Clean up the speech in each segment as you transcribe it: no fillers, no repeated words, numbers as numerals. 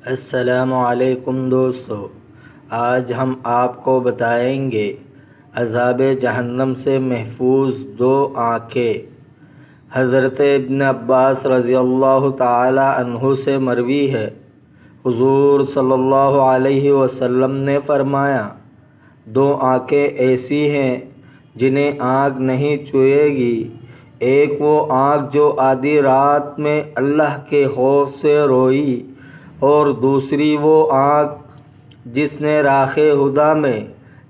السلام علیکم دوستو، آج ہم آپ کو بتائیں گے عذاب جہنم سے محفوظ دو آنکھیں۔ حضرت ابن عباس رضی اللہ تعالی عنہ سے مروی ہے، حضور صلی اللہ علیہ وسلم نے فرمایا، دو آنکھیں ایسی ہیں جنہیں آگ نہیں چھوئے گی۔ ایک وہ آنکھ جو آدھی رات میں اللہ کے خوف سے روئی، اور دوسری وہ آنکھ جس نے راہ خدا میں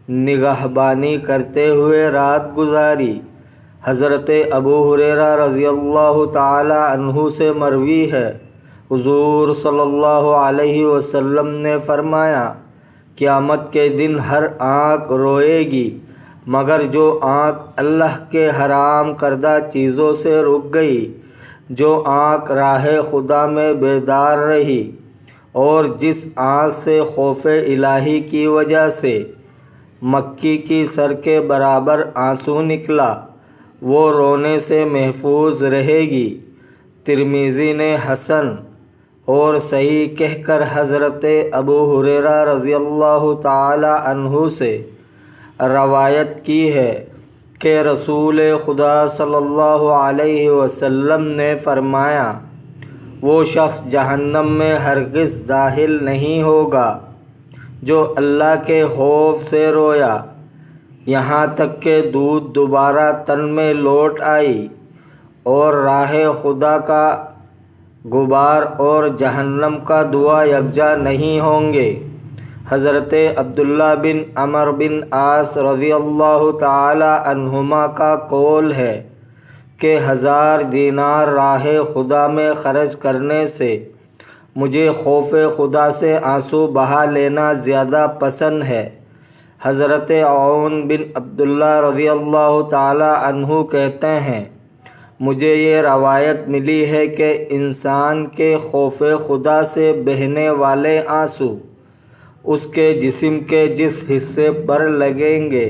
نگہبانی کرتے ہوئے رات گزاری۔ حضرت ابو ہریرہ رضی اللہ تعالی عنہ سے مروی ہے، حضور صلی اللہ علیہ وسلم نے فرمایا، قیامت کے دن ہر آنکھ روئے گی مگر جو آنکھ اللہ کے حرام کردہ چیزوں سے رک گئی، جو آنکھ راہ خدا میں بیدار رہی، اور جس آنکھ سے خوف الہی کی وجہ سے مکی کی سر کے برابر آنسو نکلا، وہ رونے سے محفوظ رہے گی۔ ترمذی نے حسن اور صحیح کہہ کر حضرت ابو ہریرہ رضی اللہ تعالی عنہ سے روایت کی ہے کہ رسول خدا صلی اللہ علیہ وسلم نے فرمایا، وہ شخص جہنم میں ہرگز داخل نہیں ہوگا جو اللہ کے خوف سے رویا یہاں تک کہ دودھ دوبارہ تن میں لوٹ آئی، اور راہ خدا کا غبار اور جہنم کا دھواں یکجا نہیں ہوں گے۔ حضرت عبداللہ بن عمرو بن عاص رضی اللہ تعالی عنہما کا قول ہے کہ 1000 دینار راہ خدا میں خرچ کرنے سے مجھے خوف خدا سے آنسو بہا لینا زیادہ پسند ہے۔ حضرت عون بن عبداللہ رضی اللہ تعالی عنہ کہتے ہیں، مجھے یہ روایت ملی ہے کہ انسان کے خوف خدا سے بہنے والے آنسو اس کے جسم کے جس حصے پر لگیں گے،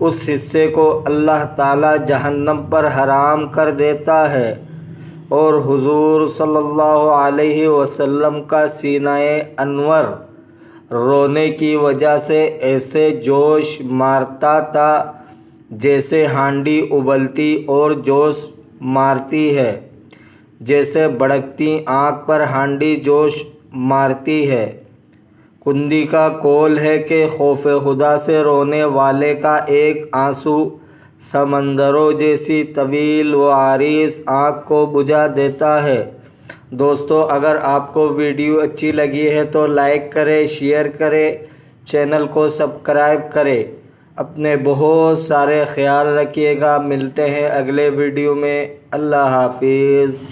اس حصے کو اللہ تعالی جہنم پر حرام کر دیتا ہے، اور حضور صلی اللہ علیہ وسلم کا سینہ انور رونے کی وجہ سے ایسے جوش مارتا تھا جیسے ہانڈی ابلتی اور جوش مارتی ہے، جیسے بھڑکتی آگ پر ہانڈی جوش مارتی ہے۔ کندی کا قول ہے کہ خوف خدا سے رونے والے کا ایک آنسو سمندروں جیسی طویل و عریض آنکھ کو بجھا دیتا ہے۔ دوستو، اگر آپ کو ویڈیو اچھی لگی ہے تو لائک کریں، شیئر کریں، چینل کو سبسکرائب کریں۔ اپنے بہت سارے خیال رکھیے گا۔ ملتے ہیں اگلے ویڈیو میں۔ اللہ حافظ۔